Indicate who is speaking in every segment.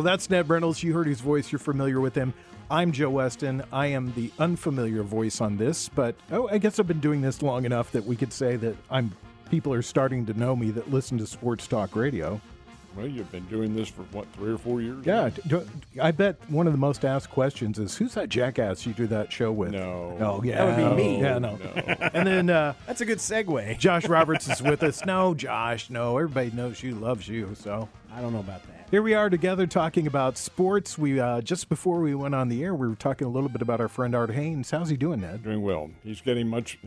Speaker 1: Well, that's Ned Reynolds. You heard his voice. You're familiar with him. I'm Joe Weston. I am the unfamiliar voice on this, but I guess I've been doing this long enough that we could say that people are starting to know me that listen to sports talk radio.
Speaker 2: Well, you've been doing this for, 3 or 4 years?
Speaker 1: Yeah. I bet one of the most asked questions is, who's that jackass you do that show with?
Speaker 2: No.
Speaker 1: Oh, yeah.
Speaker 3: That would be me.
Speaker 1: Yeah, no. And then
Speaker 3: That's a good segue.
Speaker 1: Josh Roberts is with us. No, Josh, no. Everybody knows you, loves you, so.
Speaker 3: I don't know about that.
Speaker 1: Here we are together talking about sports. We just before we went on the air, we were talking a little bit about our friend Art Haynes. How's he doing, Ned?
Speaker 2: Doing well. He's getting much.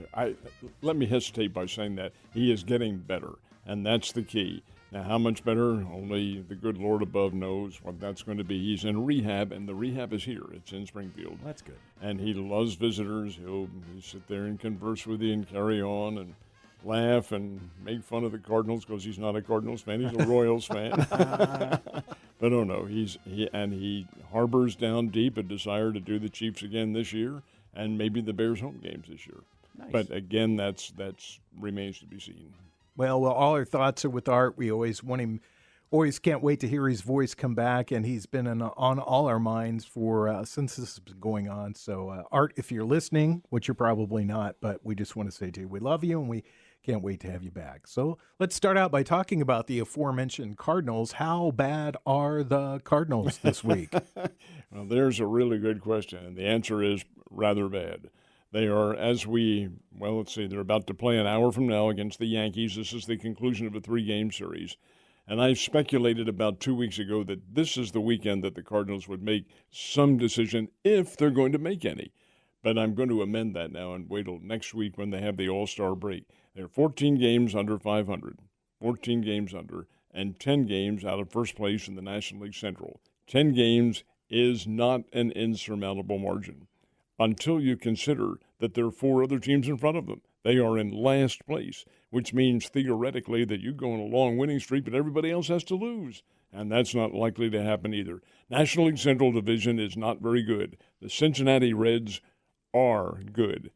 Speaker 2: Let me hesitate by saying that. He is getting better, and that's the key. Now, how much better? Only the good Lord above knows what that's going to be. He's in rehab, and the rehab is here. It's in Springfield.
Speaker 3: That's good.
Speaker 2: And he loves visitors. He'll sit there and converse with you and carry on and laugh and make fun of the Cardinals because he's not a Cardinals fan. He's a Royals fan. But no, he harbors down deep a desire to do the Chiefs again this year and maybe the Bears home games this year.
Speaker 3: Nice.
Speaker 2: But again, that's remains to be seen.
Speaker 1: Well, all our thoughts are with Art. We always want him, always can't wait to hear his voice come back, and he's been on all our minds for since this has been going on. So, Art, if you're listening, which you're probably not, but we just want to say to you, we love you, and we can't wait to have you back. So let's start out by talking about the aforementioned Cardinals. How bad are the Cardinals this week?
Speaker 2: Well, there's a really good question, and the answer is rather bad. They are, they're about to play an hour from now against the Yankees. This is the conclusion of a 3-game series. And I speculated about 2 weeks ago that this is the weekend that the Cardinals would make some decision if they're going to make any. But I'm going to amend that now and wait till next week when they have the All-Star break. They're 14 games under 500, 14 games under, and 10 games out of first place in the National League Central. 10 games is not an insurmountable margin until you consider that there are 4 other teams in front of them. They are in last place, which means theoretically that you go on a long winning streak, but everybody else has to lose. And that's not likely to happen either. National League Central Division is not very good. The Cincinnati Reds are good.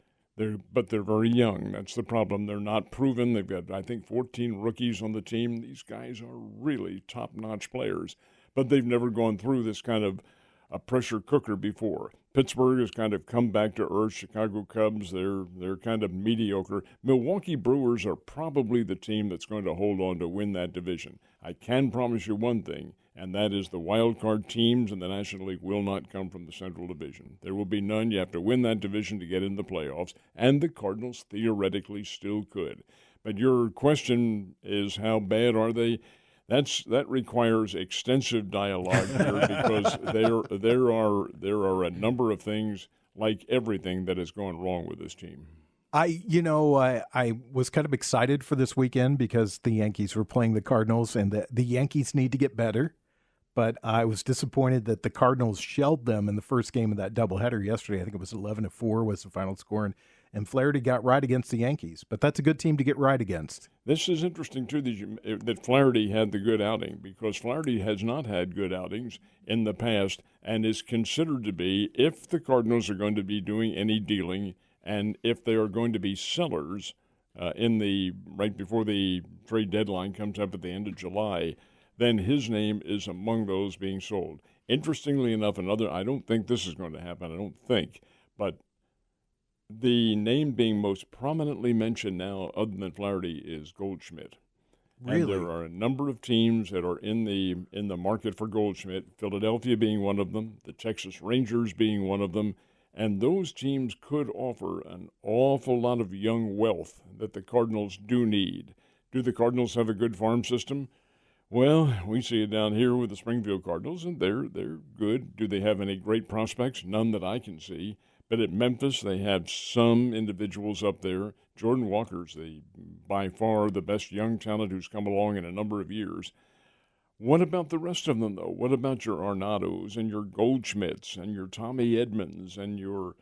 Speaker 2: But they're very young. That's the problem. They're not proven. They've got, I think, 14 rookies on the team. These guys are really top-notch players. But they've never gone through this kind of a pressure cooker before. Pittsburgh has kind of come back to earth. Chicago Cubs, they're kind of mediocre. Milwaukee Brewers are probably the team that's going to hold on to win that division. I can promise you one thing, and that is the wild card teams in the National League will not come from the Central Division. There will be none. You have to win that division to get in the playoffs, and the Cardinals theoretically still could. But your question is, how bad are they? That requires extensive dialogue here because there are a number of things, like everything, that is going wrong with this team.
Speaker 1: I was kind of excited for this weekend because the Yankees were playing the Cardinals, and the Yankees need to get better. But I was disappointed that the Cardinals shelled them in the first game of that doubleheader yesterday. I think it was 11-4 was the final score, and Flaherty got right against the Yankees. But that's a good team to get right against.
Speaker 2: This is interesting, too, that Flaherty had the good outing, because Flaherty has not had good outings in the past and is considered to be, if the Cardinals are going to be doing any dealing and if they are going to be sellers right before the trade deadline comes up at the end of July, then his name is among those being sold. Interestingly enough, I don't think this is going to happen, but the name being most prominently mentioned now, other than Flaherty, is Goldschmidt.
Speaker 1: Really?
Speaker 2: And there are a number of teams that are in the market for Goldschmidt, Philadelphia being one of them, the Texas Rangers being one of them, and those teams could offer an awful lot of young wealth that the Cardinals do need. Do the Cardinals have a good farm system? Well, we see it down here with the Springfield Cardinals, and they're good. Do they have any great prospects? None that I can see. But at Memphis, they have some individuals up there. Jordan Walker's by far the best young talent who's come along in a number of years. What about the rest of them, though? What about your Arnados and your Goldschmidts and your Tommy Edmonds and your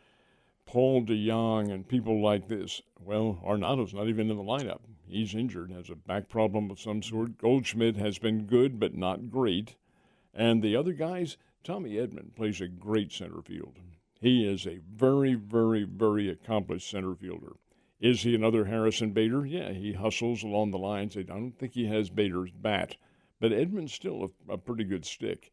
Speaker 2: Paul DeYoung and people like this? Well, Arnado's not even in the lineup. He's injured, has a back problem of some sort. Goldschmidt has been good but not great. And the other guys, Tommy Edmonds plays a great center field. He is a very, very, very accomplished center fielder. Is he another Harrison Bader? Yeah, he hustles along the lines. I don't think he has Bader's bat, but Edmonds still a pretty good stick.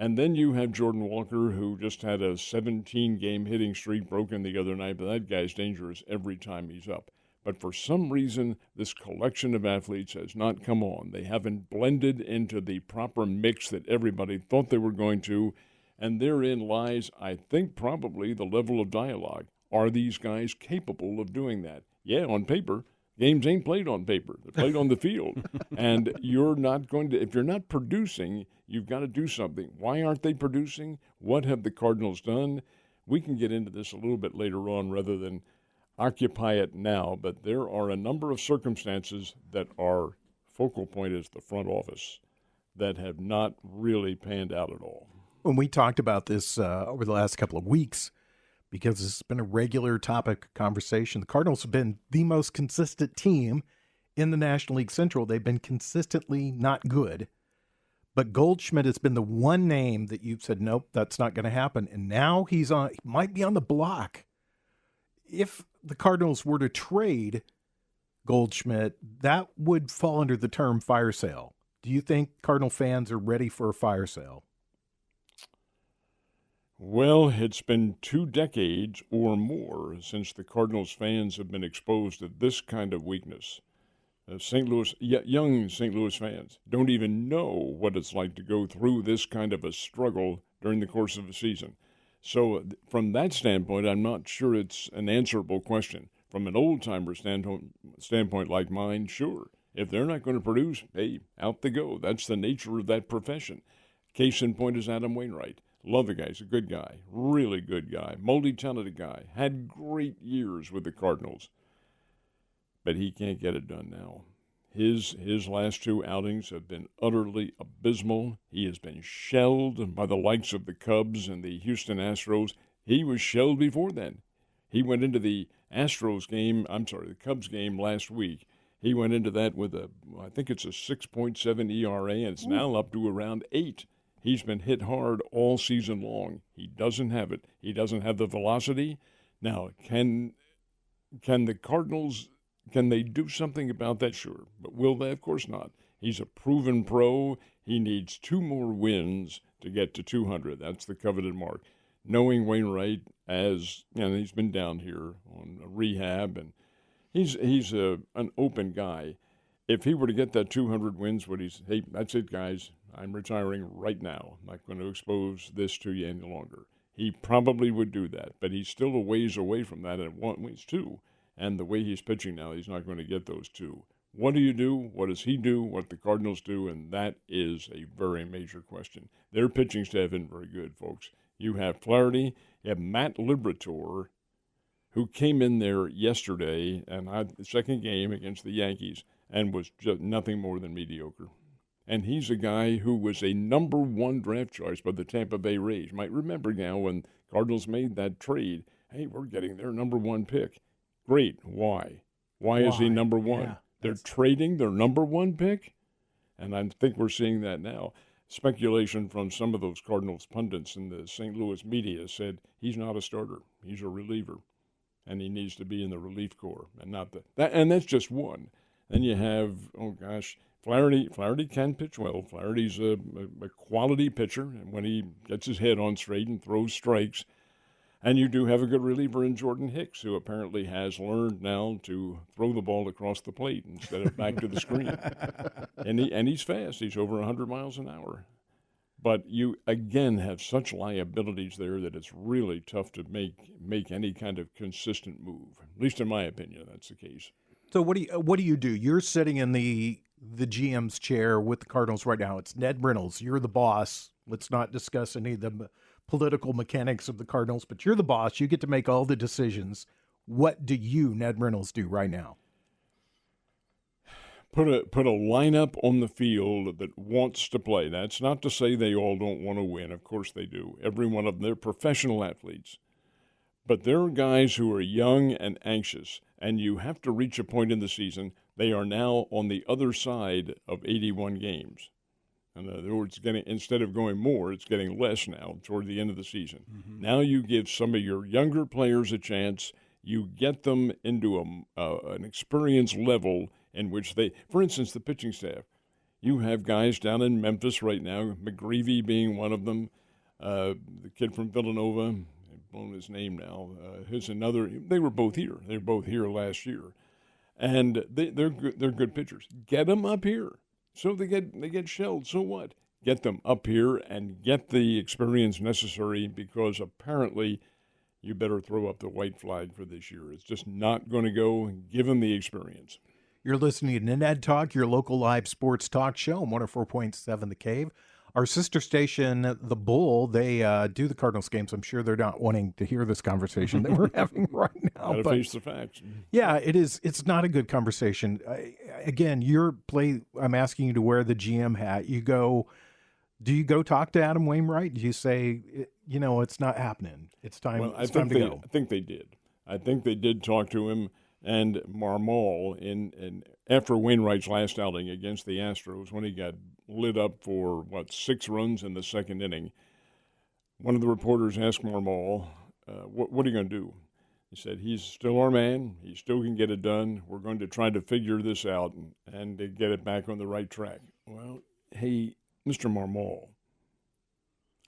Speaker 2: And then you have Jordan Walker, who just had a 17-game hitting streak broken the other night, but that guy's dangerous every time he's up. But for some reason, this collection of athletes has not come on. They haven't blended into the proper mix that everybody thought they were going to, and therein lies, I think, probably the level of dialogue. Are these guys capable of doing that? Yeah, on paper. Games ain't played on paper. They're played on the field. And you're not going to, if you're not producing, you've got to do something. Why aren't they producing? What have the Cardinals done? We can get into this a little bit later on rather than occupy it now, but there are a number of circumstances that are focal point is the front office that have not really panned out at all.
Speaker 1: When we talked about this over the last couple of weeks, because it's been a regular topic of conversation, the Cardinals have been the most consistent team in the National League Central. They've been consistently not good. But Goldschmidt has been the one name that you've said, nope, that's not going to happen. And now he might be on the block. If the Cardinals were to trade Goldschmidt, that would fall under the term fire sale. Do you think Cardinal fans are ready for a fire sale?
Speaker 2: Well, it's been 2 decades or more since the Cardinals fans have been exposed to this kind of weakness. Young St. Louis fans don't even know what it's like to go through this kind of a struggle during the course of a season. So from that standpoint, I'm not sure it's an answerable question. From an old-timer standpoint like mine, sure. If they're not going to produce, hey, out they go. That's the nature of that profession. Case in point is Adam Wainwright. Love the guy. He's a good guy, really good guy, multi-talented guy, had great years with the Cardinals. But he can't get it done now. His last 2 outings have been utterly abysmal. He has been shelled by the likes of the Cubs and the Houston Astros. He was shelled before then. He went into the the Cubs game last week. He went into that with I think it's a 6.7 ERA, and it's now up to around 8. He's been hit hard all season long. He doesn't have it. He doesn't have the velocity. Now, can the Cardinals, can they do something about that? Sure. But will they? Of course not. He's a proven pro. He needs 2 more wins to get to 200. That's the coveted mark. Knowing Wainwright as, he's been down here on rehab, and he's an open guy. If he were to get that 200 wins, would he say, hey, that's it, guys. I'm retiring right now. I'm not going to expose this to you any longer. He probably would do that, but he's still a ways away from that and wants 2. And the way he's pitching now, he's not going to get those 2. What do you do? What does he do? What the Cardinals do? And that is a very major question. Their pitching staff isn't very good, folks. You have Flaherty, you have Matt Liberatore, who came in there yesterday and had the second game against the Yankees and was just nothing more than mediocre. And he's a guy who was a number 1 draft choice by the Tampa Bay Rays. You might remember now when Cardinals made that trade, hey, we're getting their number 1 pick. Great. Why? Why is he number 1? Yeah, they're trading their number 1 pick? And I think we're seeing that now. Speculation from some of those Cardinals pundits in the St. Louis media said he's not a starter. He's a reliever. And he needs to be in the relief corps and not that. And that's just one. Then you have, Flaherty can pitch well. Flaherty's a quality pitcher, and when he gets his head on straight and throws strikes. And you do have a good reliever in Jordan Hicks, who apparently has learned now to throw the ball across the plate instead of back to the screen. And he's fast. He's over 100 miles an hour. But you, again, have such liabilities there that it's really tough to make any kind of consistent move. At least in my opinion, that's the case.
Speaker 1: So what do you do? You're sitting in the GM's chair with the Cardinals right now. It's Ned Reynolds. You're the boss. Let's not discuss any of the political mechanics of the Cardinals, but you're the boss. You get to make all the decisions. What do you, Ned Reynolds, do right now?
Speaker 2: Put a lineup on the field that wants to play. That's not to say they all don't want to win. Of course they do. Every one of them, they're professional athletes. But there are guys who are young and anxious, and you have to reach a point in the season. They are now on the other side of 81 games. In other words, instead of going more, it's getting less now toward the end of the season. Mm-hmm. Now you give some of your younger players a chance. You get them into an experience level in which they, for instance, the pitching staff. You have guys down in Memphis right now, McGreevy being one of them, the kid from Villanova, I've blown his name now. Here's another. They were both here. They were both here last year, and they're good, they're good pitchers. Get them up here. So they get shelled. So what? Get them up here and get the experience necessary, because apparently you better throw up the white flag for this year. It's just not going to go. Give them the experience.
Speaker 1: You're listening to Ned Talk, your local live sports talk show on 104.7 The Cave. Our sister station, The Bull, they do the Cardinals games. I'm sure they're not wanting to hear this conversation that we're having right now.
Speaker 2: Got to face the facts.
Speaker 1: Yeah, it is. It's not a good conversation. Again, I'm asking you to wear the GM hat. Do you go talk to Adam Wainwright? Do you say, it's not happening? It's time.
Speaker 2: Well,
Speaker 1: it's time to go.
Speaker 2: I think they did. I think they did talk to him. And Marmol, in after Wainwright's last outing against the Astros, when he got lit up for, 6 runs in the second inning, one of the reporters asked Marmol, what are you going to do? He said, he's still our man. He still can get it done. We're going to try to figure this out and to get it back on the right track. Well, hey, Mr. Marmol,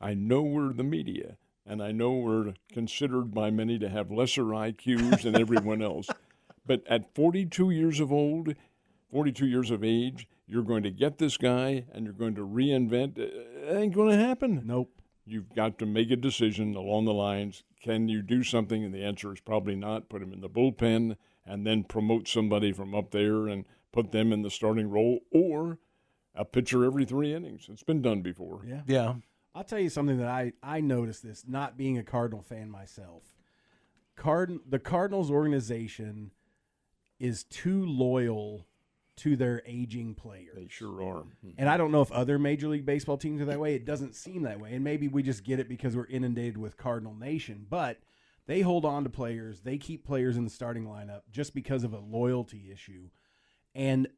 Speaker 2: I know we're the media, and I know we're considered by many to have lesser IQs than everyone else. But at 42 years of age, you're going to get this guy and you're going to reinvent. It ain't going to happen.
Speaker 3: Nope.
Speaker 2: You've got to make a decision along the lines, can you do something? And the answer is probably not. Put him in the bullpen and then promote somebody from up there and put them in the starting role, or a pitcher every 3 innings. It's been done before.
Speaker 1: Yeah.
Speaker 3: I'll tell you something that I noticed this, not being a Cardinal fan myself. The Cardinals organization is too loyal to their aging players.
Speaker 2: They sure are.
Speaker 3: And I don't know if other Major League Baseball teams are that way. It doesn't seem that way. And maybe we just get it because we're inundated with Cardinal Nation. But they hold on to players. They keep players in the starting lineup just because of a loyalty issue. And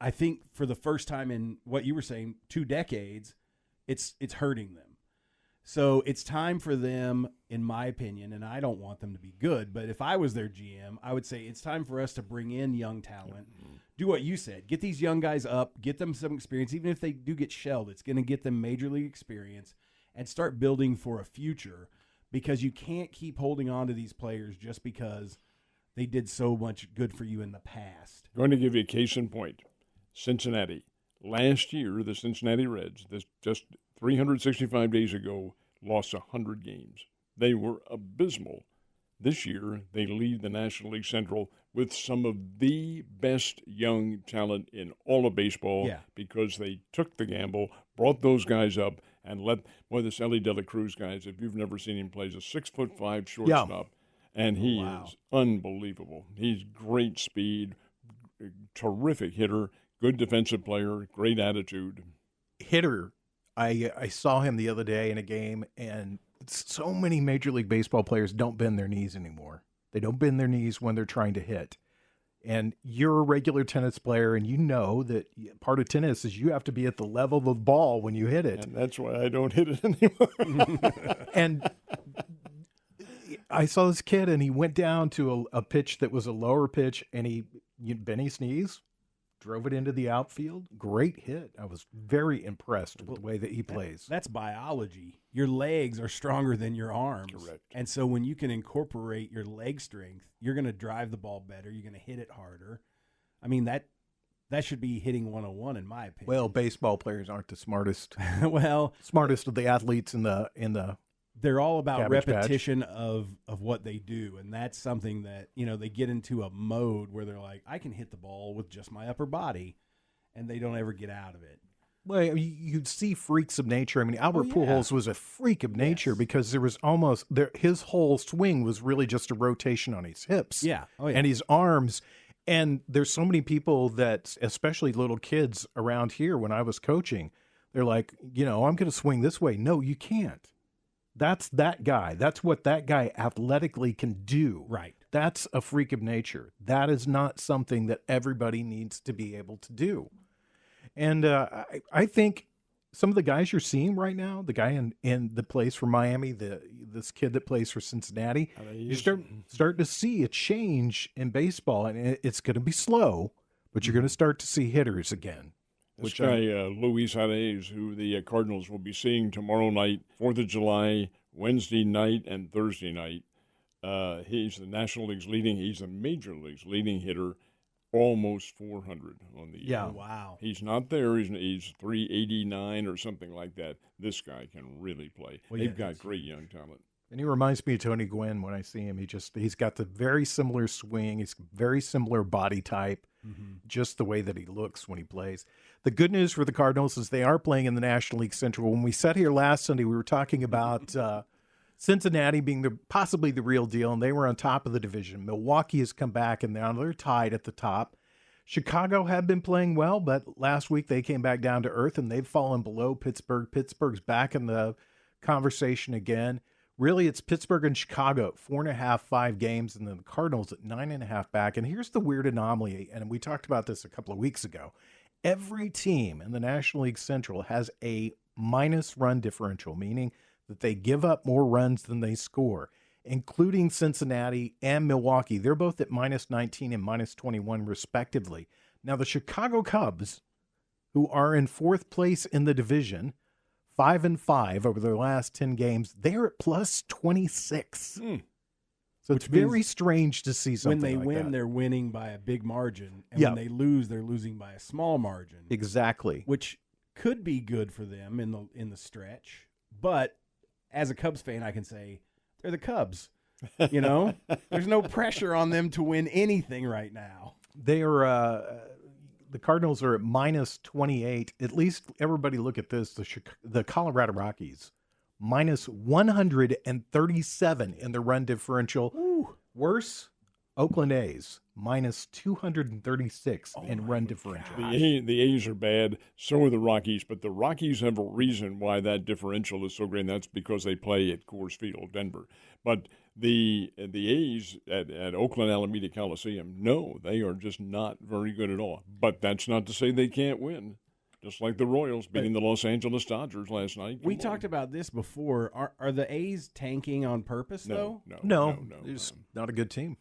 Speaker 3: I think for the first time in what you were saying, 2 decades, it's hurting them. So it's time for them, in my opinion, and I don't want them to be good, but if I was their GM, I would say it's time for us to bring in young talent. Do what you said. Get these young guys up, get them some experience. Even if they do get shelled, it's going to get them major league experience, and start building for a future, because you can't keep holding on to these players just because they did so much good for you in the past.
Speaker 2: Going to give you a case in point. Cincinnati. Last year, the Cincinnati Reds, just 365 days ago, lost 100 games. They were abysmal. This year, they lead the National League Central with some of the best young talent in all of baseball, because they took the gamble, brought those guys up, and this Ellie De La Cruz guys, if you've never seen him play, he's a 6'5" shortstop, and he is unbelievable. He's great speed, terrific hitter, good defensive player, great attitude.
Speaker 1: Hitter. I saw him the other day in a game, and so many Major League Baseball players don't bend their knees anymore. They don't bend their knees when they're trying to hit. And you're a regular tennis player, and you know that part of tennis is you have to be at the level of the ball when you hit it.
Speaker 2: And that's why I don't hit it anymore.
Speaker 1: And I saw this kid, and he went down to a pitch that was a lower pitch, and he bent his knees, drove it into the outfield. Great hit. I was very impressed with the way that he plays.
Speaker 3: That's biology. Your legs are stronger than your arms.
Speaker 2: Correct.
Speaker 3: And so when you can incorporate your leg strength, you're going to drive the ball better. You're going to hit it harder. I mean, that should be hitting 101 in my opinion.
Speaker 1: Well, baseball players aren't the smartest.
Speaker 3: Smartest
Speaker 1: of the athletes in the
Speaker 3: they're all about
Speaker 1: Cabbage
Speaker 3: repetition of what they do, and that's something that, they get into a mode where they're like, I can hit the ball with just my upper body, and they don't ever get out of it.
Speaker 1: Well, you'd see freaks of nature. I mean, Albert Pujols was a freak of nature because there was his whole swing was really just a rotation on his hips and his arms. And there's so many people that, especially little kids around here when I was coaching, they're like, I'm going to swing this way. No, you can't. That's that guy. That's what that guy athletically can do.
Speaker 3: Right.
Speaker 1: That's a freak of nature. That is not something that everybody needs to be able to do. And I think some of the guys you're seeing right now, the guy in the plays for Miami, this kid that plays for Cincinnati, you start to see a change in baseball. And it's going to be slow, but you're going to start to see hitters again.
Speaker 2: This guy, Luis Arraez, who the Cardinals will be seeing tomorrow night, 4th of July, Wednesday night, and Thursday night. He's the National League's he's the Major League's leading hitter, almost 400 on the year.
Speaker 1: Yeah.
Speaker 3: Wow.
Speaker 2: He's not there. He's 389 or something like that. This guy can really play.
Speaker 3: Well,
Speaker 2: They've got great young talent.
Speaker 1: And he reminds me of Tony Gwynn when I see him. He's got the very similar swing. He's very similar body type, just the way that he looks when he plays. The good news for the Cardinals is they are playing in the National League Central. When we sat here last Sunday, we were talking about Cincinnati being possibly the real deal, and they were on top of the division. Milwaukee has come back, and now they're tied at the top. Chicago had been playing well, but last week they came back down to earth, and they've fallen below Pittsburgh. Pittsburgh's back in the conversation again. Really, it's Pittsburgh and Chicago, 4.5, 5 games, and then the Cardinals at 9.5 back. And here's the weird anomaly, and we talked about this a couple of weeks ago. Every team in the National League Central has a minus run differential, meaning that they give up more runs than they score, including Cincinnati and Milwaukee. They're both at minus 19 and minus 21, respectively. Now, the Chicago Cubs, who are in 4th place in the division, 5-5 over their last 10 games, they're at plus 26. So it's very strange to see something
Speaker 3: when they
Speaker 1: like
Speaker 3: win,
Speaker 1: that.
Speaker 3: they're winning by a big margin, and when they lose, they're losing by a small margin.
Speaker 1: Exactly.
Speaker 3: Which could be good for them in the stretch. But as a Cubs fan, I can say they're the Cubs. You know, there's no pressure on them to win anything right now.
Speaker 1: They are the Cardinals are at minus 28. At least everybody look at this. The Colorado Rockies, minus 137 in the run differential.
Speaker 3: Ooh.
Speaker 1: Worse, Oakland A's, minus 236 in run differential.
Speaker 2: The A's are bad, so are the Rockies, but the Rockies have a reason why that differential is so great, and that's because they play at Coors Field, Denver. But the A's at Oakland Alameda Coliseum, no, they are just not very good at all. But that's not to say they can't win. Just like the Royals beating the Los Angeles Dodgers last night.
Speaker 3: We talked about this before. Are the A's tanking on purpose, though?
Speaker 1: No. It's not a good team.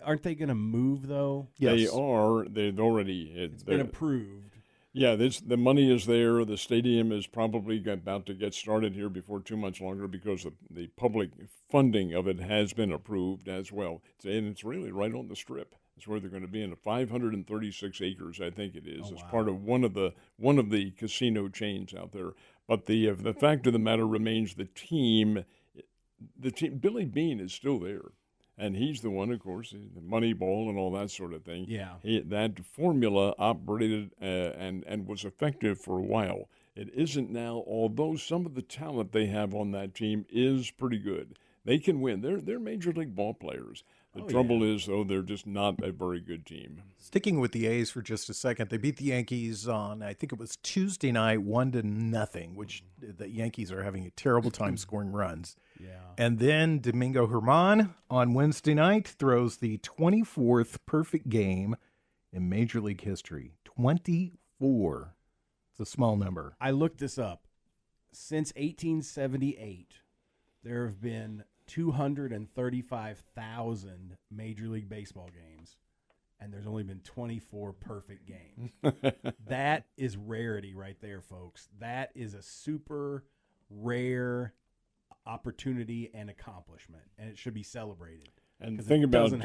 Speaker 3: Aren't they going to move, though?
Speaker 1: Yes.
Speaker 2: They are. They've already.
Speaker 3: It's been approved.
Speaker 2: Yeah, the money is there. The stadium is probably about to get started here before too much longer because the public funding of it has been approved as well. And it's really right on the Strip. It's where they're going to be in 536 acres, I think it is. It's part of one of the casino chains out there. But the fact of the matter remains the team. Billy Beane is still there. And he's the one, of course, the money ball and all that sort of thing.
Speaker 3: Yeah.
Speaker 2: That formula operated and was effective for a while. It isn't now, although some of the talent they have on that team is pretty good. They can win. They're major league ball players. The trouble is, though, they're just not a very good team.
Speaker 1: Sticking with the A's for just a second, they beat the Yankees on, I think it was Tuesday night, 1-0, which the Yankees are having a terrible time scoring runs.
Speaker 3: Yeah.
Speaker 1: And then Domingo Germán on Wednesday night throws the 24th perfect game in Major League history. 24. It's a small number.
Speaker 3: I looked this up. Since 1878, there have been 235,000 Major League Baseball games, and there's only been 24 perfect games. That is rarity right there, folks. That is a super rare opportunity and accomplishment, and it should be celebrated.
Speaker 2: And think about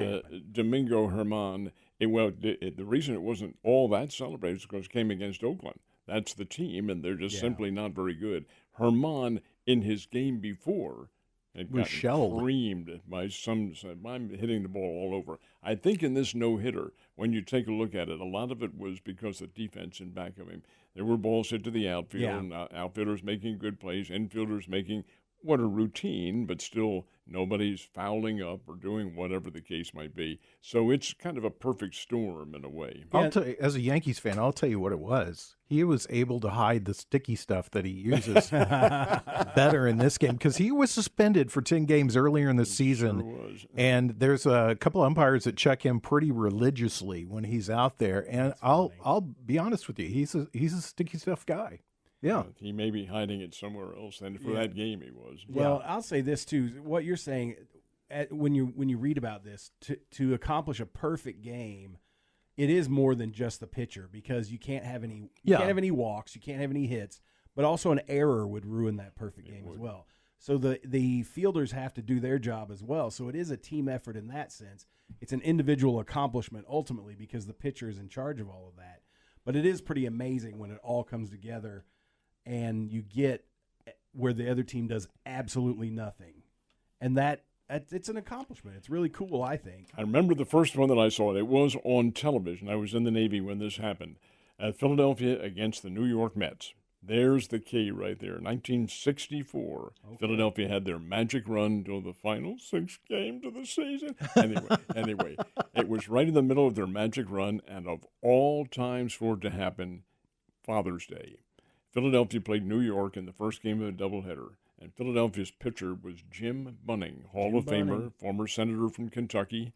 Speaker 2: Domingo Germán. The reason it wasn't all that celebrated is because it came against Oakland. That's the team, and they're just simply not very good. Germán, in his game before,
Speaker 1: was shelled.
Speaker 2: Creamed by I'm hitting the ball all over. I think in this no-hitter, when you take a look at it, a lot of it was because of the defense in back of him. There were balls hit to the outfield, and outfielders making good plays, infielders making what a routine, but still nobody's fouling up or doing whatever the case might be. So it's kind of a perfect storm in a way.
Speaker 1: I'll tell you, as a Yankees fan, I'll tell you what it was. He was able to hide the sticky stuff that he uses better in this game because he was suspended for 10 games earlier in the season.
Speaker 2: Sure was.
Speaker 1: And there's a couple umpires that check him pretty religiously when he's out there. And I'll be honest with you, he's a sticky stuff guy. Yeah.
Speaker 2: He may be hiding it somewhere else, and for that game he was.
Speaker 3: Well, I'll say this, too. What you're saying, when you read about this, to accomplish a perfect game, it is more than just the pitcher because you can't have any walks, you can't have any hits, but also an error would ruin that perfect game as well. So the fielders have to do their job as well. So it is a team effort in that sense. It's an individual accomplishment ultimately because the pitcher is in charge of all of that. But it is pretty amazing when it all comes together and you get where the other team does absolutely nothing. And it's an accomplishment. It's really cool, I think.
Speaker 2: I remember the first one that I saw. It was on television. I was in the Navy when this happened. Philadelphia against the New York Mets. There's the key right there. 1964. Okay. Philadelphia had their magic run till the final 6 games of the season. Anyway, it was right in the middle of their magic run, and of all times for it to happen, Father's Day. Philadelphia played New York in the first game of the doubleheader, and Philadelphia's pitcher was Jim Bunning, Hall of Famer, former senator from Kentucky,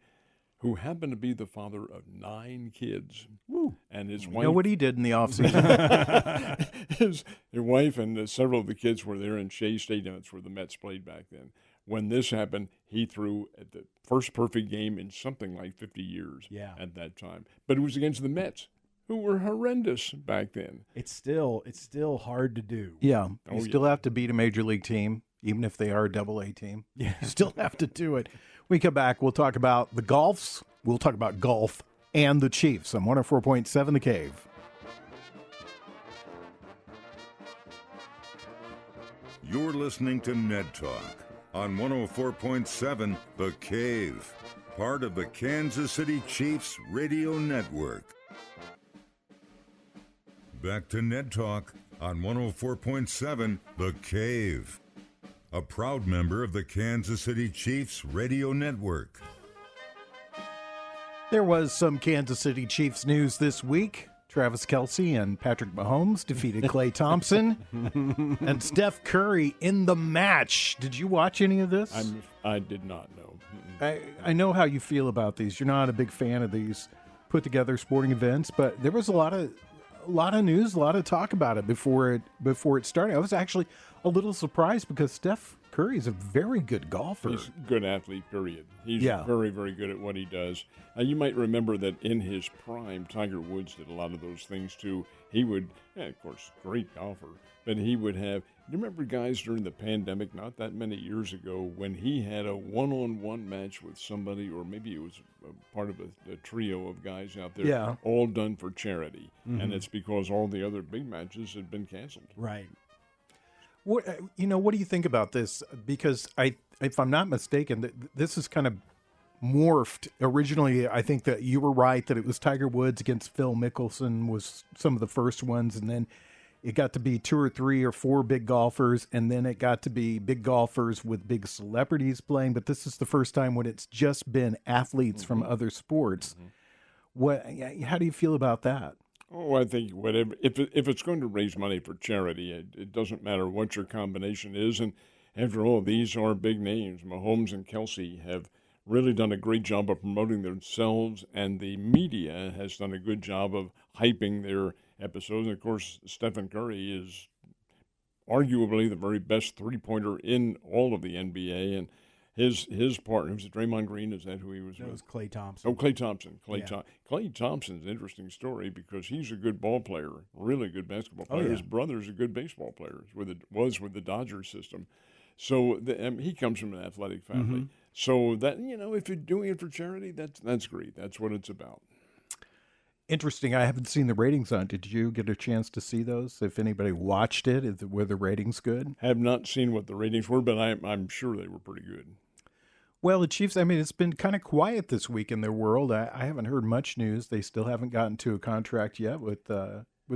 Speaker 2: who happened to be the father of 9 kids.
Speaker 1: Woo.
Speaker 2: And his wife.
Speaker 1: You know what he did in the offseason?
Speaker 2: his wife and several of the kids were there in Shea Stadium. That's where the Mets played back then. When this happened, he threw at the first perfect game in something like 50 years at that time. But it was against the Mets, who were horrendous back then.
Speaker 3: It's still hard to do.
Speaker 1: Yeah. You still have to beat a major league team, even if they are a double-A team. Yeah. You still have to do it. When we come back, we'll talk about the Golfs. We'll talk about golf and the Chiefs on 104.7 The Cave.
Speaker 4: You're listening to Ned Talk on 104.7 The Cave, part of the Kansas City Chiefs radio network. Back to Ned Talk on 104.7 The Cave, a proud member of the Kansas City Chiefs radio network.
Speaker 1: There was some Kansas City Chiefs news this week. Travis Kelce and Patrick Mahomes defeated Klay Thompson and Steph Curry in the match. Did you watch any of this?
Speaker 2: I did not know.
Speaker 1: I know how you feel about these. You're not a big fan of these put-together sporting events, but there was a lot of news, a lot of talk about it before it started. I was actually a little surprised because Steph Curry is a very good golfer.
Speaker 2: He's a good athlete, period. He's very, very good at what he does. You might remember that in his prime, Tiger Woods did a lot of those things too. He would, of course, great golfer, but he would have, you remember guys during the pandemic, not that many years ago, when he had a one-on-one match with somebody, or maybe it was a part of a trio of guys out there, all done for charity. Mm-hmm. And it's because all the other big matches had been canceled.
Speaker 3: Right.
Speaker 1: What do you think about this? Because if I'm not mistaken, this is kind of morphed. Originally, I think that you were right that it was Tiger Woods against Phil Mickelson was some of the first ones, and then it got to be 2 or 3 or 4 big golfers, and then it got to be big golfers with big celebrities playing. But this is the first time when it's just been athletes from other sports. How do you feel about that?
Speaker 2: Oh, I think whatever. If it's going to raise money for charity, it doesn't matter what your combination is. And after all, these are big names. Mahomes and Kelce have really done a great job of promoting themselves, and the media has done a good job of hyping their episodes. And of course, Stephen Curry is arguably the very best three-pointer in all of the NBA, and his partner, was it Draymond Green? Is that who he was with?
Speaker 3: It was Klay Thompson.
Speaker 2: Oh, Klay Thompson. Klay Thompson's an interesting story because he's a good ball player, really good basketball player. Oh, yeah. His brother's a good baseball player. Was with the Dodgers system. So he comes from an athletic family. Mm-hmm. So that, if you're doing it for charity, that's great. That's what it's about.
Speaker 1: Interesting. I haven't seen the ratings on it. Did you get a chance to see those? If anybody watched it, were the ratings good?
Speaker 2: Have not seen what the ratings were, but I'm sure they were pretty good.
Speaker 1: Well, the Chiefs, it's been kind of quiet this week in their world. I haven't heard much news. They still haven't gotten to a contract yet with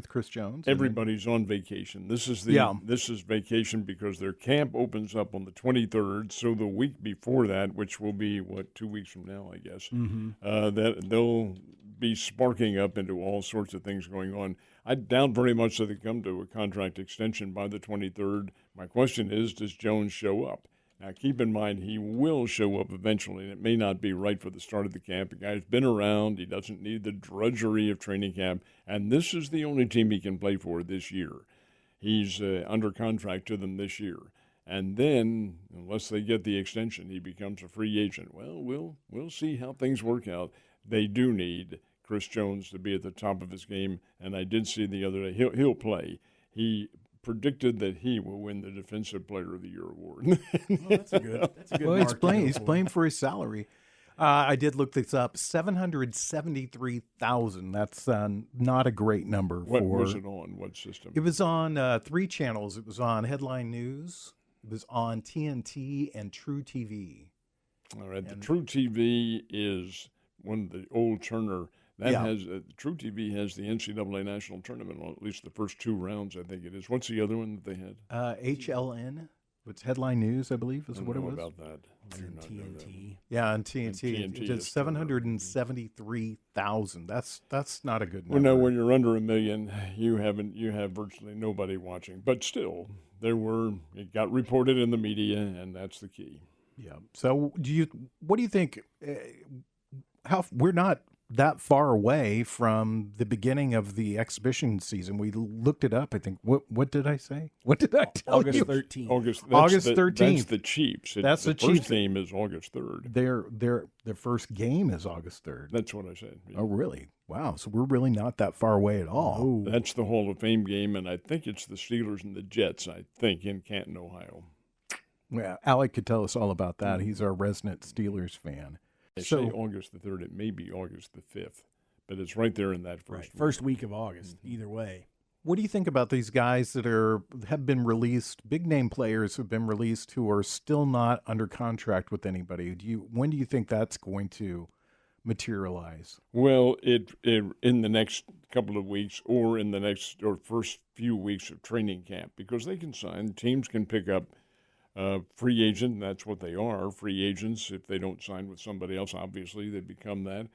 Speaker 1: Chris Jones.
Speaker 2: Everybody's on vacation. This is vacation because their camp opens up on the 23rd. So the week before that, which will be 2 weeks from now, I guess, that they'll be sparking up into all sorts of things going on. I doubt very much that they come to a contract extension by the 23rd. My question is, does Jones show up? Now, keep in mind, he will show up eventually, and it may not be right for the start of the camp. The guy's been around. He doesn't need the drudgery of training camp, and this is the only team he can play for this year. He's under contract to them this year. And then, unless they get the extension, he becomes a free agent. Well, we'll see how things work out. They do need Chris Jones to be at the top of his game, and I did see the other day he'll play. He predicted that he will win the Defensive Player of the Year award.
Speaker 3: Well, that's a good.
Speaker 1: Well,
Speaker 3: mark to go
Speaker 1: he's
Speaker 3: for.
Speaker 1: playing for his salary. I did look this up. 773,000. That's not a great number.
Speaker 2: What was it on? What system?
Speaker 1: It was on 3 channels. It was on Headline News. It was on TNT and True TV.
Speaker 2: All right. The True TV is one of the old Turner. That has True TV has the NCAA National Tournament on at least the first 2 rounds. I think it is. What's the other one that they had?
Speaker 1: HLN. It's Headline News, I believe, is what it was.
Speaker 2: About that. I do not know that.
Speaker 3: TNT.
Speaker 1: Yeah, on TNT.
Speaker 2: TNT
Speaker 1: It's 773,000. That's not a good number.
Speaker 2: Well, no, when you're under 1 million, you have virtually nobody watching. But still, it got reported in the media, and that's the key.
Speaker 1: Yeah. So, what do you think? How we're not that far away from the beginning of the exhibition season. We looked it up. I think. What did I say? What did I tell
Speaker 3: August
Speaker 1: you?
Speaker 3: 13th.
Speaker 2: August
Speaker 1: 13th.
Speaker 2: That's the Chiefs.
Speaker 1: That's the
Speaker 2: first
Speaker 1: Chiefs.
Speaker 2: game is August 3rd.
Speaker 1: Their first game is August 3rd.
Speaker 2: That's what I said. Yeah.
Speaker 1: Oh, really? Wow. So we're really not that far away at all.
Speaker 2: That's the Hall of Fame game, and I think it's the Steelers and the Jets, I think, in Canton, Ohio.
Speaker 1: Yeah, Alec could tell us all about that. He's our resident Steelers fan.
Speaker 2: They say August the 3rd. It may be August the 5th, but it's right there in that
Speaker 3: first week of August, either way.
Speaker 1: What do you think about these guys that have been released, big name players who have been released who are still not under contract with anybody? When do you think that's going to materialize?
Speaker 2: Well, it in the next couple of weeks or in the next or first few weeks of training camp, because they can sign. Teams can pick up free agent. That's what they are, free agents. If they don't sign with somebody else, obviously they become that.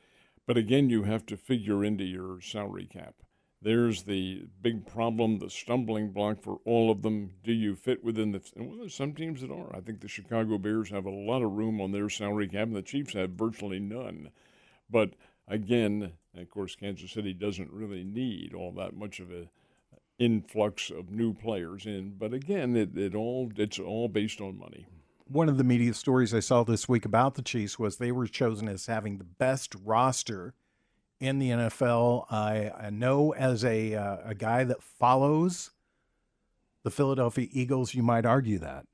Speaker 2: But again, you have to figure into your salary cap. There's the big problem, the stumbling block for all of them. Do you fit within well, there's some teams that are. I think the Chicago Bears have a lot of room on their salary cap, and the Chiefs have virtually none. But again, of course, Kansas City doesn't really need all that much of a influx of new players in. But again, it's all based on money.
Speaker 1: One of the media stories I saw this week about the Chiefs was they were chosen as having the best roster in the NFL. I know as a guy that follows the Philadelphia Eagles, you might argue that.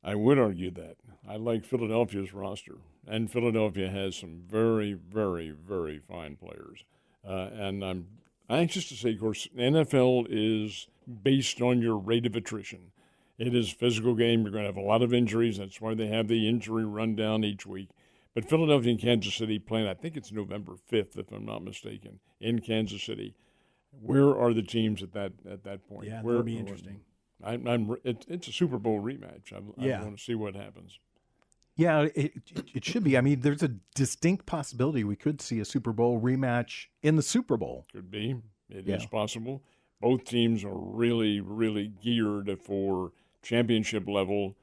Speaker 2: I would argue that. I like Philadelphia's roster, and Philadelphia has some very, very, very fine players. And I'm anxious to say, of course, NFL is based on your rate of attrition. It is a physical game. You're going to have a lot of injuries. That's why they have the injury rundown each week. But Philadelphia and Kansas City playing, I think it's November 5th, if I'm not mistaken, in Kansas City. Where are the teams at that point?
Speaker 3: Yeah, that'll be interesting.
Speaker 2: It's a Super Bowl rematch. I want to see what happens.
Speaker 1: Yeah, it should be. I mean, there's a distinct possibility we could see a Super Bowl rematch in the Super Bowl.
Speaker 2: Could be. It is possible. Both teams are really, really geared for championship level.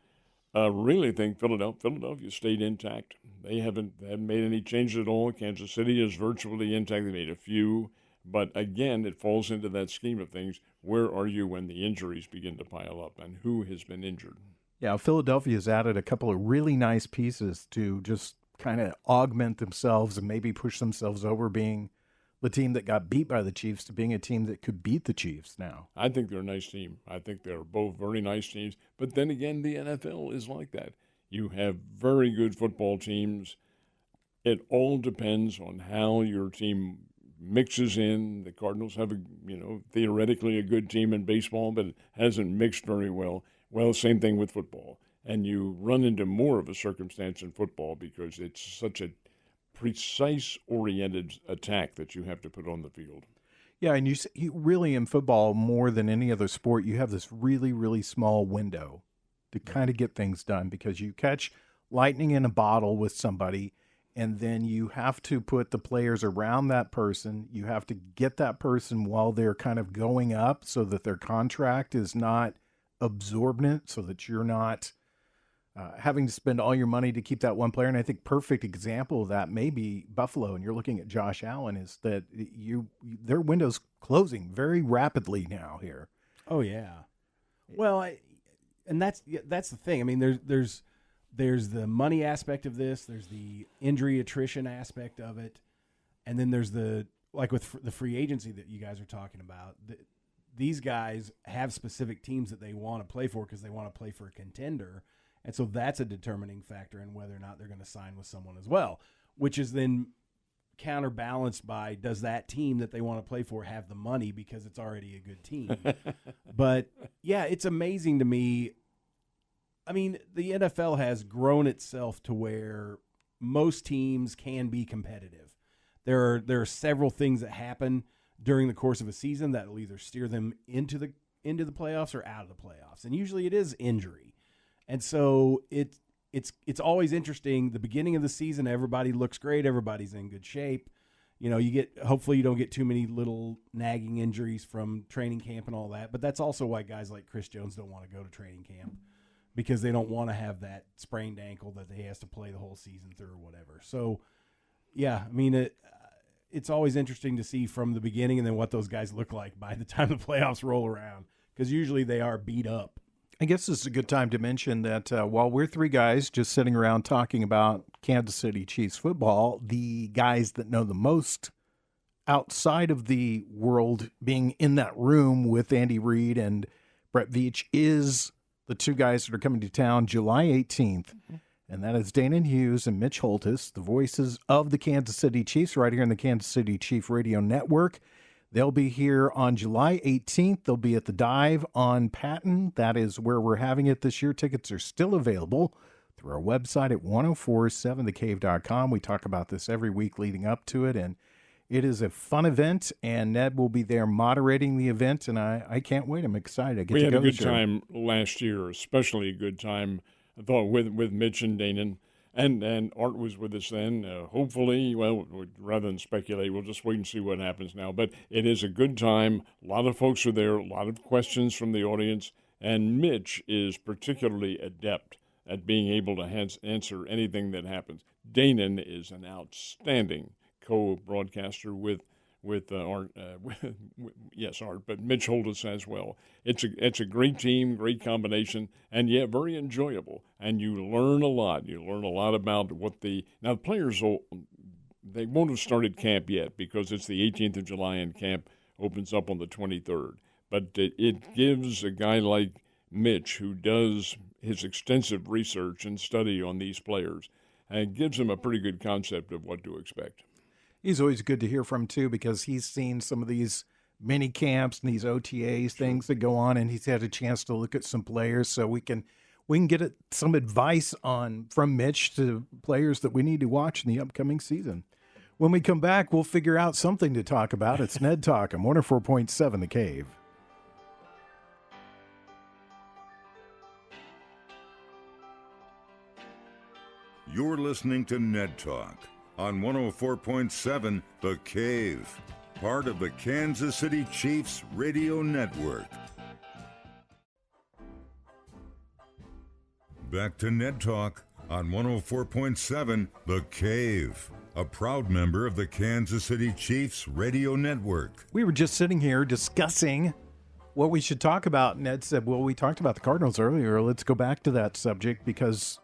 Speaker 2: Really think Philadelphia stayed intact. They haven't made any changes at all. Kansas City is virtually intact. They made a few. But again, it falls into that scheme of things. Where are you when the injuries begin to pile up, and who has been injured?
Speaker 1: Yeah, Philadelphia has added a couple of really nice pieces to just kind of augment themselves and maybe push themselves over being the team that got beat by the Chiefs to being a team that could beat the Chiefs now.
Speaker 2: I think they're a nice team. I think they're both very nice teams. But then again, the NFL is like that. You have very good football teams. It all depends on how your team mixes in. The Cardinals have theoretically a good team in baseball, but it hasn't mixed very well. Well, same thing with football. And you run into more of a circumstance in football because it's such a precise-oriented attack that you have to put on the field.
Speaker 1: Yeah, and you really in football, more than any other sport, you have this really, really small window to kind of get things done because you catch lightning in a bottle with somebody, and then you have to put the players around that person. You have to get that person while they're kind of going up so that their contract is not absorbent, so that you're not having to spend all your money to keep that one player. And I think perfect example of that may be Buffalo, and you're looking at Josh Allen, is that their window's closing very rapidly now here.
Speaker 3: Oh, yeah. Well, and that's the thing. I mean, there's the money aspect of this. There's the injury attrition aspect of it. And then there's the free agency that you guys are talking about. These guys have specific teams that they want to play for because they want to play for a contender. And so that's a determining factor in whether or not they're going to sign with someone as well, which is then counterbalanced by, does that team that they want to play for have the money because it's already a good team? But, yeah, it's amazing to me. I mean, the NFL has grown itself to where most teams can be competitive. There are several things that happen during the course of a season that will either steer them into the playoffs or out of the playoffs, and usually it is injury. And so it's always interesting. The beginning of the season, everybody looks great, everybody's in good shape. Hopefully you don't get too many little nagging injuries from training camp and all that. But that's also why guys like Chris Jones don't want to go to training camp, because they don't want to have that sprained ankle that he has to play the whole season through or whatever. So, yeah, I mean, it's always interesting to see from the beginning and then what those guys look like by the time the playoffs roll around, because usually they are beat up.
Speaker 1: I guess this is a good time to mention that while we're three guys just sitting around talking about Kansas City Chiefs football, the guys that know the most outside of the world being in that room with Andy Reid and Brett Veach is the two guys that are coming to town July 18th. Mm-hmm. And that is Dana Hughes and Mitch Holtis, the voices of the Kansas City Chiefs right here in the Kansas City Chief Radio Network. They'll be here on July 18th. They'll be at the Dive on Patton. That is where we're having it this year. Tickets are still available through our website at 1047thecave.com. We talk about this every week leading up to it, and it is a fun event, and Ned will be there moderating the event, and I can't wait. I'm excited.
Speaker 2: We had a good time last year, especially a good time, I thought, with Mitch and Dana. And Art was with us then. Hopefully, well, rather than speculate, we'll just wait and see what happens now. But it is a good time. A lot of folks are there, a lot of questions from the audience. And Mitch is particularly adept at being able to answer anything that happens. Danon is an outstanding co-broadcaster with Art, Art, but Mitch Holtis as well. It's a great team, great combination, and yet very enjoyable. And you learn a lot. You learn a lot about the players they won't have started camp yet because it's the 18th of July and camp opens up on the 23rd. But it gives a guy like Mitch, who does his extensive research and study on these players, and gives him a pretty good concept of what to expect.
Speaker 1: He's always good to hear from, too, because he's seen some of these mini camps and these OTAs, things that go on, and he's had a chance to look at some players, so we can get some advice from Mitch to players that we need to watch in the upcoming season. When we come back, we'll figure out something to talk about. It's Ned Talk on 104.7 The Cave.
Speaker 4: You're listening to Ned Talk on 104.7 The Cave, part of the Kansas City Chiefs Radio Network. Back to Ned Talk on 104.7 The Cave, a proud member of the Kansas City Chiefs Radio Network.
Speaker 1: We were just sitting here discussing what we should talk about. Ned said, well, we talked about the Cardinals earlier. Let's go back to that subject because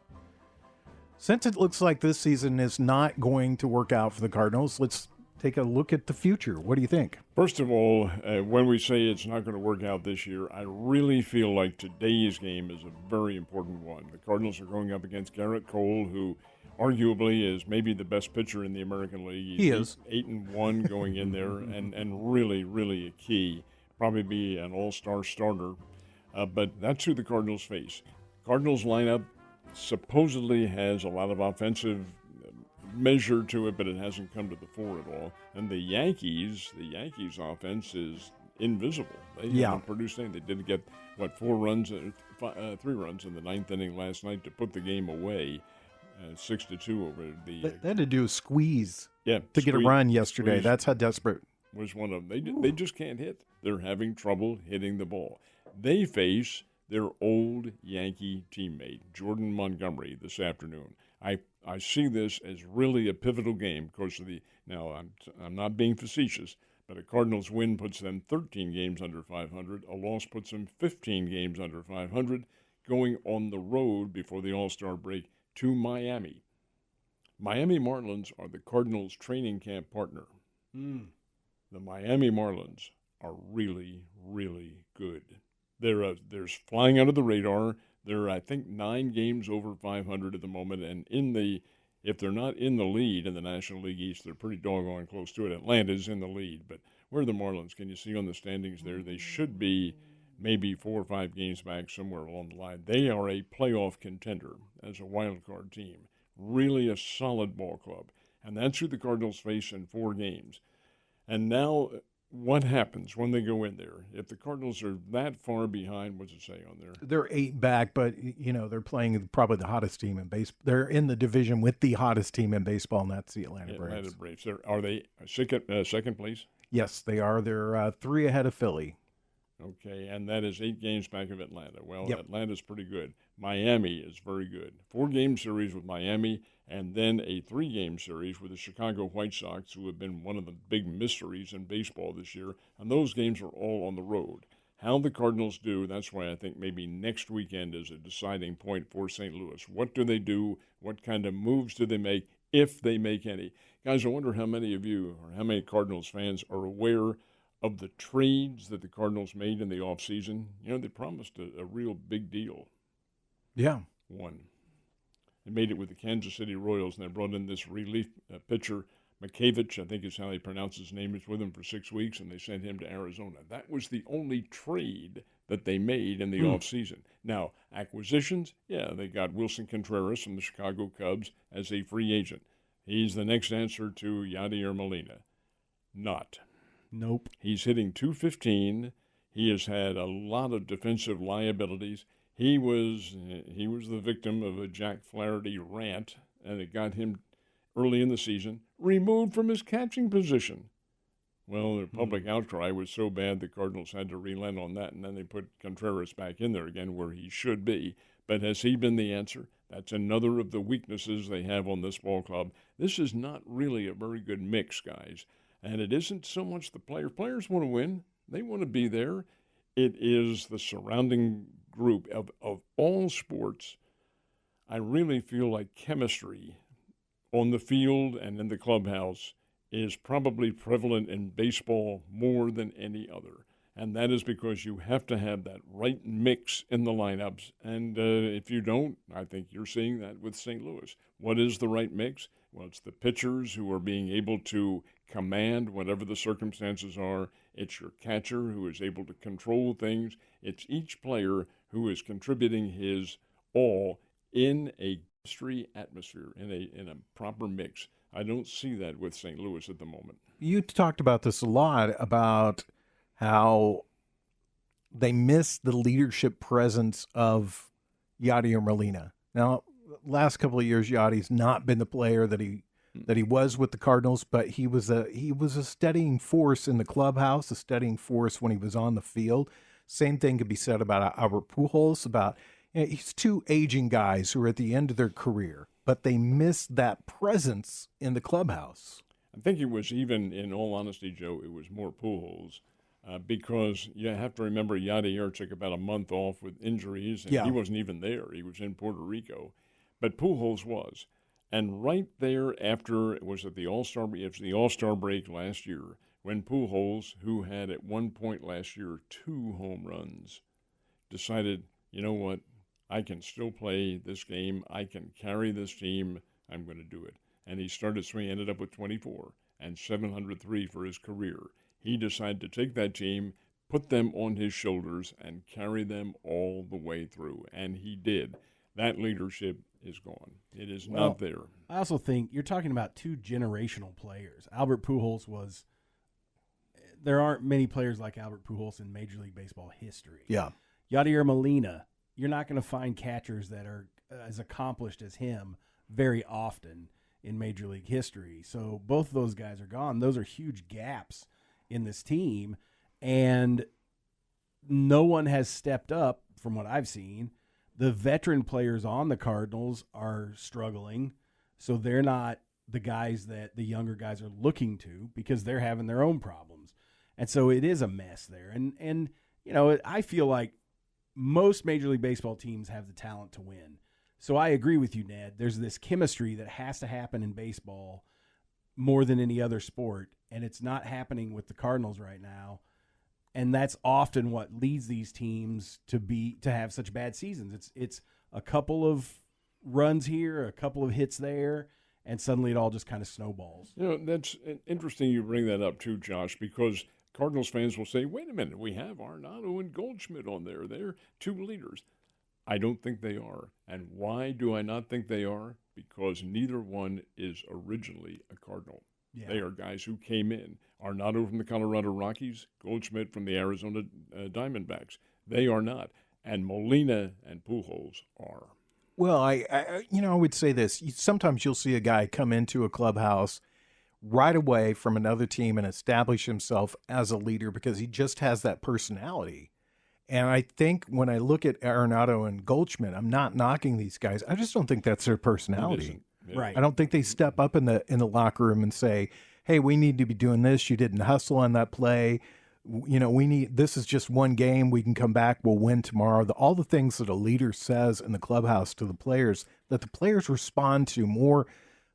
Speaker 1: since it looks like this season is not going to work out for the Cardinals, let's take a look at the future. What do you think?
Speaker 2: First of all, when we say it's not going to work out this year, I really feel like today's game is a very important one. The Cardinals are going up against Garrett Cole, who arguably is maybe the best pitcher in the American League.
Speaker 1: He is
Speaker 2: 8-1 going in there, and really, really a key. Probably be an all-star starter. But that's who the Cardinals face. Cardinals lineup supposedly has a lot of offensive measure to it, but it hasn't come to the fore at all. And the Yankees offense is invisible. They haven't produced anything. They did get 3 runs in the ninth inning last night to put the game away, 6-2 over the.
Speaker 1: They had to do a squeeze.
Speaker 2: To
Speaker 1: get a run yesterday. That's how desperate
Speaker 2: was one of them. They just can't hit. They're having trouble hitting the ball. They face their old Yankee teammate, Jordan Montgomery, this afternoon. I see this as really a pivotal game because of now I'm not being facetious, but a Cardinals win puts them 13 games under 500. A loss puts them 15 games under 500, going on the road before the All-Star break to Miami. Miami Marlins are the Cardinals' training camp partner. The Miami Marlins are really, really good. They're flying under the radar. They're, I think, 9 games over 500 at the moment, and if they're not in the lead in the National League East, they're pretty doggone close to it. Atlanta's in the lead, but where are the Marlins? Can you see on the standings there? They should be maybe 4 or 5 games back somewhere along the line. They are a playoff contender as a wild card team. Really a solid ball club. And that's who the Cardinals face in 4 games. And now what happens when they go in there? If the Cardinals are that far behind, what's it say on there?
Speaker 1: They're 8 back, but, they're playing probably the hottest team in baseball. They're in the division with the hottest team in baseball, and that's the Atlanta Braves.
Speaker 2: Are they second place?
Speaker 1: Yes, they are. They're 3 ahead of Philly.
Speaker 2: Okay, and that is 8 games back of Atlanta. Well,
Speaker 1: yep.
Speaker 2: Atlanta's pretty good. Miami is very good. 4-game series with Miami, and then a 3-game series with the Chicago White Sox, who have been one of the big mysteries in baseball this year. And those games are all on the road. How the Cardinals do, that's why I think maybe next weekend is a deciding point for St. Louis. What do they do? What kind of moves do they make, if they make any? Guys, I wonder how many of you or how many Cardinals fans are aware of the trades that the Cardinals made in the offseason. They promised a real big deal.
Speaker 1: Yeah.
Speaker 2: One. They made it with the Kansas City Royals, and they brought in this relief pitcher, Makevich, I think is how he pronounces his name, is with him for 6 weeks, and they sent him to Arizona. That was the only trade that they made in the offseason. Now, acquisitions, they got Wilson Contreras from the Chicago Cubs as a free agent. He's the next answer to Yadier Molina. Not.
Speaker 3: Nope.
Speaker 2: He's hitting .215. He has had a lot of defensive liabilities. He was the victim of a Jack Flaherty rant, and it got him early in the season removed from his catching position. Well, the public outcry was so bad the Cardinals had to relent on that, and then they put Contreras back in there again where he should be. But has he been the answer? That's another of the weaknesses they have on this ball club. This is not really a very good mix, guys. And it isn't so much the players. Players want to win. They want to be there. It is the surrounding group of all sports. I really feel like chemistry on the field and in the clubhouse is probably prevalent in baseball more than any other. And that is because you have to have that right mix in the lineups. And if you don't, I think you're seeing that with St. Louis. What is the right mix? Well, it's the pitchers who are being able to command whatever the circumstances are. It's your catcher who is able to control things. It's each player who is contributing his all in a chemistry atmosphere, in a proper mix. I don't see that with St. Louis at the moment.
Speaker 1: You talked about this a lot, about how they miss the leadership presence of Yadier Molina. Now, last couple of years, Yadi's not been the player that he was with the Cardinals, but he was a steadying force in the clubhouse, a steadying force when he was on the field. Same thing could be said about Albert Pujols. He's 2 aging guys who are at the end of their career, but they miss that presence in the clubhouse.
Speaker 2: I think it was, even in all honesty, Joe, it was more Pujols. Because you have to remember Yadier took about a month off with injuries, and he wasn't even there. He was in Puerto Rico. But Pujols was. And right there after, it was the All-Star break last year, when Pujols, who had at one point last year 2 home runs, decided, you know what, I can still play this game. I can carry this team. I'm going to do it. And he started swinging, ended up with 24 and 703 for his career. He decided to take that team, put them on his shoulders, and carry them all the way through. And he did. That leadership is gone. It is not there.
Speaker 3: I also think you're talking about 2 generational players. Albert Pujols there aren't many players like Albert Pujols in Major League Baseball history.
Speaker 1: Yeah.
Speaker 3: Yadier Molina, you're not going to find catchers that are as accomplished as him very often in Major League history. So both of those guys are gone. Those are huge gaps in this team, and no one has stepped up from what I've seen. The veteran players on the Cardinals are struggling, so they're not the guys that the younger guys are looking to because they're having their own problems. And so it is a mess there. And I feel like most Major League Baseball teams have the talent to win. So I agree with you, Ned. There's this chemistry that has to happen in baseball more than any other sport, and it's not happening with the Cardinals right now. And that's often what leads these teams to have such bad seasons. It's a couple of runs here, a couple of hits there, and suddenly it all just kind of snowballs.
Speaker 2: That's interesting you bring that up too, Josh, because Cardinals fans will say, wait a minute, we have Arenado and Goldschmidt on there. They're two leaders. I don't think they are. And why do I not think they are? Because neither one is originally a Cardinal. Yeah. They are guys who came in. Arenado from the Colorado Rockies, Goldschmidt from the Arizona Diamondbacks. They are not. And Molina and Pujols are.
Speaker 1: Well, I would say this. Sometimes you'll see a guy come into a clubhouse right away from another team and establish himself as a leader because he just has that personality. And I think when I look at Arenado and Goldschmidt, I'm not knocking these guys. I just don't think that's their personality.
Speaker 3: Right.
Speaker 1: I don't think they step up in the locker room and say, hey, we need to be doing this. You didn't hustle on that play. This is just one game. We can come back. We'll win tomorrow. All the things that a leader says in the clubhouse to the players that the players respond to more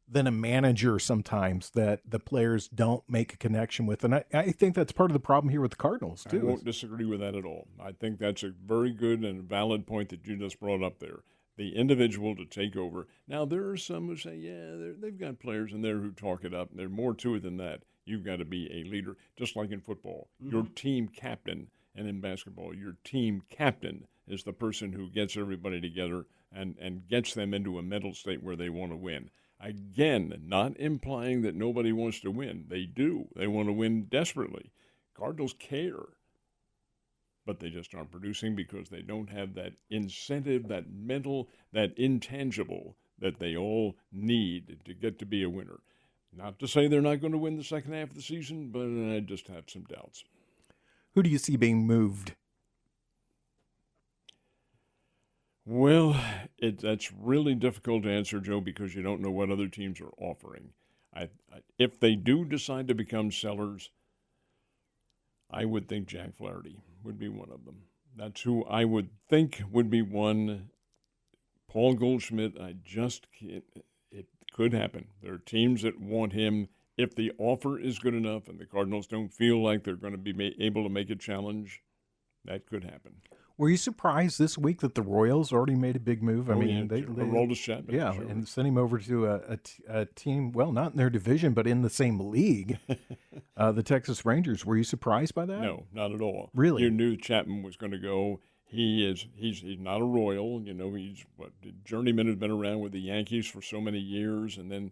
Speaker 1: than a manager sometimes that the players don't make a connection with. And I think that's part of the problem here with the Cardinals, too.
Speaker 2: I won't disagree with that at all. I think that's a very good and valid point that you just brought up there. The individual to take over. Now, there are some who say, they've got players in there who talk it up. There's more to it than that. You've got to be a leader, just like in football. Mm-hmm. Your team captain, and in basketball, your team captain is the person who gets everybody together and gets them into a mental state where they want to win. Again, not implying that nobody wants to win. They do. They want to win desperately. Cardinals care. But they just aren't producing because they don't have that incentive, that mental, that intangible that they all need to get to be a winner. Not to say they're not going to win the second half of the season, but I just have some doubts.
Speaker 1: Who do you see being moved?
Speaker 2: Well, that's really difficult to answer, Joe, because you don't know what other teams are offering. If they do decide to become sellers, I would think Jack Flaherty would be one of them. That's who I would think would be one. Paul Goldschmidt, I just can't. It could happen. There are teams that want him. If the offer is good enough and the Cardinals don't feel like they're going to be able to make a challenge, that could happen.
Speaker 1: Were you surprised this week that the Royals already made a big move? I mean, they
Speaker 2: rolled a Chapman.
Speaker 1: Yeah,
Speaker 2: sure.
Speaker 1: And sent him over to a team, well, not in their division, but in the same league, the Texas Rangers. Were you surprised by that?
Speaker 2: No, not at all.
Speaker 1: Really?
Speaker 2: You knew Chapman was going to go. He's not a Royal. He's journeyman, has been around with the Yankees for so many years, and then,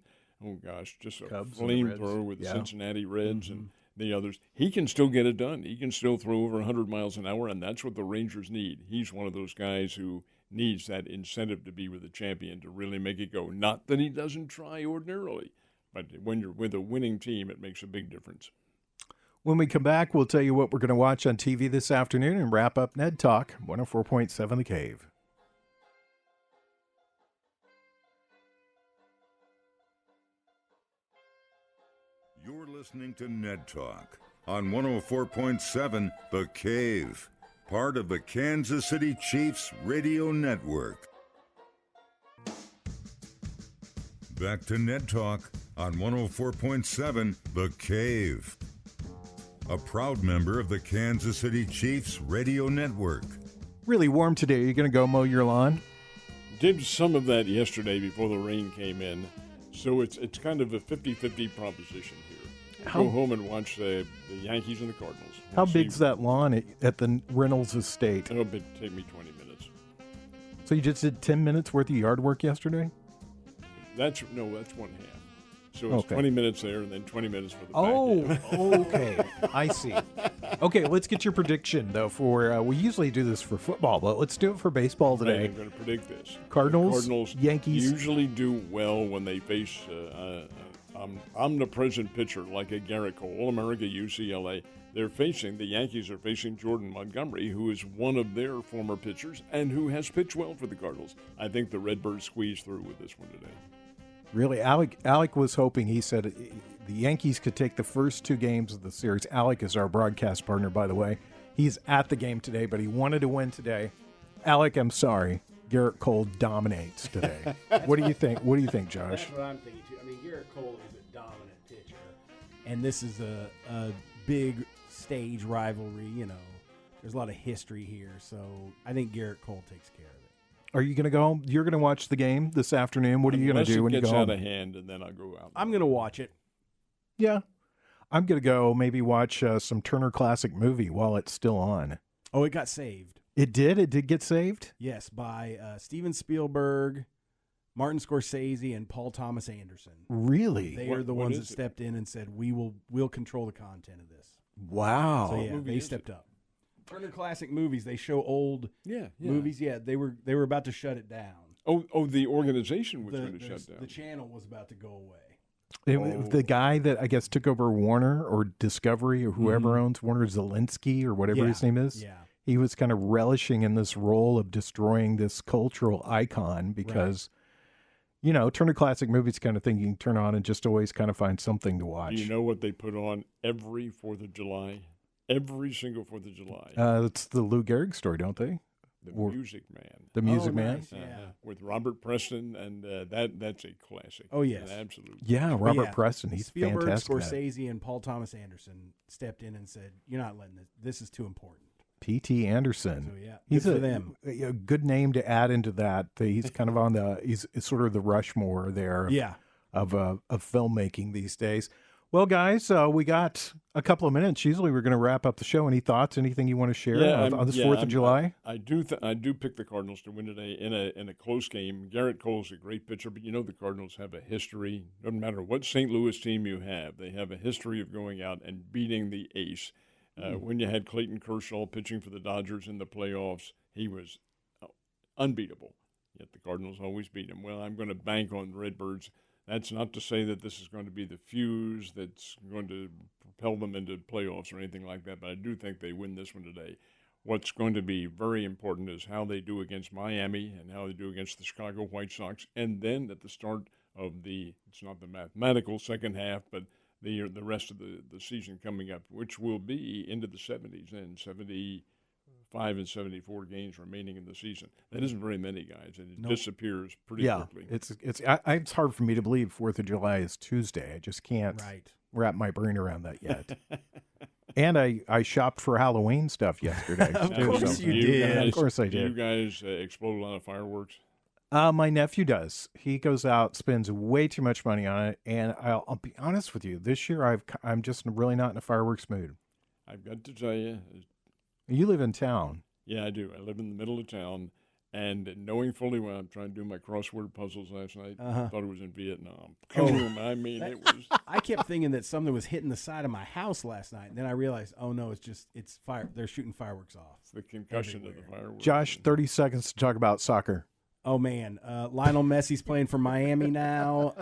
Speaker 2: just a flamethrower with the Cincinnati Reds and the others. He can still get it done. He can still throw over 100 miles an hour, and that's what the Rangers need. He's one of those guys who needs that incentive to be with a champion to really make it go. Not that he doesn't try ordinarily, but when you're with a winning team, it makes a big difference.
Speaker 1: When we come back, we'll tell you what we're going to watch on TV this afternoon and wrap up Ned Talk, 104.7 The Cave.
Speaker 4: You're listening to Ned Talk on 104.7 The Cave, part of the Kansas City Chiefs radio network. Back to Ned Talk on 104.7 The Cave, a proud member of the Kansas City Chiefs radio network.
Speaker 1: Really warm today. Are you going to go mow your lawn?
Speaker 2: Did some of that yesterday before the rain came in. So it's kind of a 50-50 proposition here. Go home and watch the Yankees and the Cardinals.
Speaker 1: How big's that lawn at the Reynolds estate?
Speaker 2: It'll take me 20 minutes.
Speaker 1: So you just did 10 minutes worth of yard work yesterday?
Speaker 2: That's one half. So it's 20 minutes there and then 20 minutes for the back half.
Speaker 1: Okay. I see. Okay, let's get your prediction, though, for we usually do this for football, but let's do it for baseball today.
Speaker 2: I'm going to predict this.
Speaker 1: Cardinals, Yankees.
Speaker 2: Usually do well when they face omnipresent pitcher like a Garrett Cole, All-America, UCLA. The Yankees are facing Jordan Montgomery, who is one of their former pitchers and who has pitched well for the Cardinals. I think the Redbirds squeeze through with this one today.
Speaker 1: Really, Alec was hoping, he said, the Yankees could take the first two games of the series. Alec is our broadcast partner, by the way. He's at the game today, but he wanted to win today. Alec, I'm sorry. Garrett Cole dominates today. What do you think? What do you think, Josh?
Speaker 3: That's what I'm thinking too. I mean, Garrett Cole is a dominant pitcher, and this is a big stage rivalry. You know, there's a lot of history here, so I think Garrett Cole takes care of it.
Speaker 1: Are you going to go? You're going to watch the game this afternoon. What are you going to do when you go home?
Speaker 2: Unless it gets out of hand, and then I'll go out.
Speaker 3: I'm going to watch it.
Speaker 1: Yeah, I'm going to go maybe watch some Turner Classic Movie while it's still on.
Speaker 3: Oh, it got saved.
Speaker 1: It did? It did get saved?
Speaker 3: Yes, by Steven Spielberg, Martin Scorsese, and Paul Thomas Anderson.
Speaker 1: Really?
Speaker 3: They are the ones that stepped in and said, we'll control the content of this.
Speaker 1: Wow.
Speaker 3: So yeah, they stepped up. Turner Classic Movies, they show old movies. Yeah, they were about to shut it down.
Speaker 2: Oh, the organization was going to shut down.
Speaker 3: The channel was about to go away.
Speaker 1: The guy that I guess took over Warner or Discovery or whoever owns Warner, Zelensky or whatever his name is.
Speaker 3: Yeah.
Speaker 1: He was kind of relishing in this role of destroying this cultural icon because, you know, Turner Classic Movies kind of thing you can turn on and just always kind of find something to watch.
Speaker 2: Do you know what they put on every 4th of July? Every single 4th of July.
Speaker 1: It's the Lou Gehrig story, don't they?
Speaker 2: The Music Man.
Speaker 1: The Music Man?
Speaker 3: Nice, yeah.
Speaker 2: With Robert Preston, and that's a classic.
Speaker 3: Oh, yes.
Speaker 2: Absolutely.
Speaker 1: Yeah, Robert Preston. He's
Speaker 3: Spielberg,
Speaker 1: fantastic.
Speaker 3: Scorsese, and Paul Thomas Anderson stepped in and said, you're not letting this. This is too important.
Speaker 1: P.T. Anderson.
Speaker 3: So, yeah,
Speaker 1: he's
Speaker 3: good for them.
Speaker 1: A good name to add into that. He's kind of on he's sort of the Rushmore there of filmmaking these days. Well, guys, we got a couple of minutes. Usually we're going to wrap up the show. Any thoughts, anything you want to share on this 4th of July?
Speaker 2: I do pick the Cardinals to win today in a close game. Garrett Cole's a great pitcher, but you know the Cardinals have a history. Doesn't matter what St. Louis team you have, they have a history of going out and beating the ace. When you had Clayton Kershaw pitching for the Dodgers in the playoffs, he was unbeatable. Yet the Cardinals always beat him. Well, I'm going to bank on the Redbirds. That's not to say that this is going to be the fuse that's going to propel them into playoffs or anything like that, but I do think they win this one today. What's going to be very important is how they do against Miami and how they do against the Chicago White Sox, and then at the start of it's not the mathematical second half, but the rest of the season coming up, which will be into the 70s and 75 and 74 games remaining in the season. That isn't very many, guys, and it disappears pretty quickly.
Speaker 1: It's hard for me to believe 4th of July is Tuesday. I just can't wrap my brain around that yet. And I shopped for Halloween stuff yesterday.
Speaker 3: Of course you did.
Speaker 1: Of course I did.
Speaker 2: Do you guys explode a lot of fireworks?
Speaker 1: My nephew does. He goes out, spends way too much money on it, and I'll be honest with you. This year, I'm just really not in a fireworks mood.
Speaker 2: I've got to tell you.
Speaker 1: You live in town.
Speaker 2: Yeah, I do. I live in the middle of town, and knowing fully well, I'm trying to do my crossword puzzles last night. I thought it was in Vietnam. I mean, it was.
Speaker 3: I kept thinking that something was hitting the side of my house last night, and then I realized, oh no, it's fire. They're shooting fireworks off.
Speaker 2: It's the concussion of the fireworks.
Speaker 1: Josh, 30 seconds to talk about soccer.
Speaker 3: Oh man, Lionel Messi's playing for Miami now.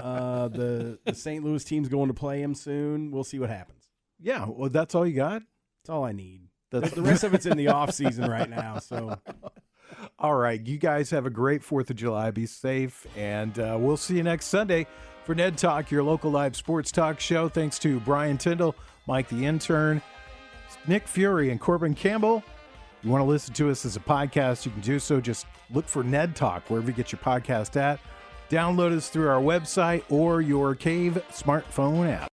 Speaker 3: The St. Louis team's going to play him soon. We'll see what happens.
Speaker 1: Yeah, well, that's all you got?
Speaker 3: That's all I need. The rest of it's in the off season right now. So,
Speaker 1: all right, you guys have a great 4th of July. Be safe, and we'll see you next Sunday for Ned Talk, your local live sports talk show. Thanks to Brian Tyndall, Mike the intern, Nick Fury, and Corbin Campbell. You want to listen to us as a podcast, you can do so. Just look for Ned Talk wherever you get your podcast at. Download us through our website or your Cave smartphone app.